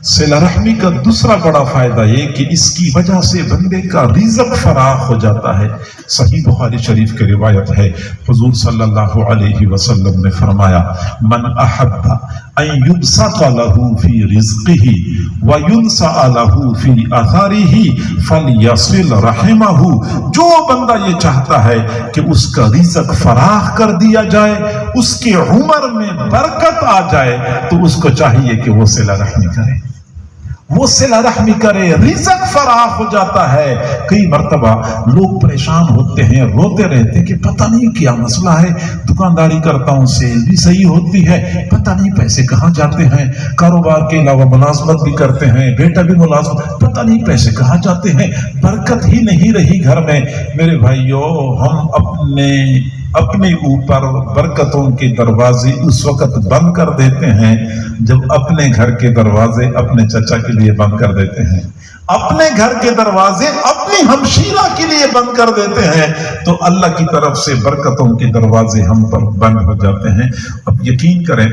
सिला रहमी का दूसरा बड़ा फायदा ये कि इसकी वजह से बंदे का रिज़्क़ फराख हो जाता है। सही बुखारी शरीफ की रिवायत है, हुजूर सल्लल्लाहु अलैहि वसल्लम ने फरमाया, मन अहब्बा अन युबसता लहू फी रिज़्क़िही व युनसा लहू फी अथारिही फलयसिल रहमहू। जो बंदा ये चाहता है कि उसका रिज़्क़ फराख कर दिया जाए, उसके उम्र में बरकत आ जाए, तो उसको चाहिए कि वो सिला रहमी करे, वो सिला रहमी करे, रिज़्क़ फराख हो जाता है। कई मर्तबा लोग परेशान होते हैं, रोते रहते हैं कि पता नहीं क्या मसला है, दुकानदारी करता हूं, सेल भी सही होती है, पता नहीं पैसे कहां जाते हैं, कारोबार के अलावा मुलाजमत भी करते हैं, बेटा भी मुलाजमत, पता नहीं पैसे कहां जाते हैं, बरकत ही नहीं रही घर में। मेरे भाइयों, हम अपने ऊपर बरकतों के दरवाजे उस वक्त बंद कर देते हैं जब अपने घर के दरवाजे अपने चचा के लिए बंद कर देते हैं, अपने घर के दरवाजे अपनी हमशीरा के लिए बंद कर देते हैं, तो अल्लाह की तरफ से बरकतों के दरवाजे हम पर बंद हो जाते हैं। अब यकीन करें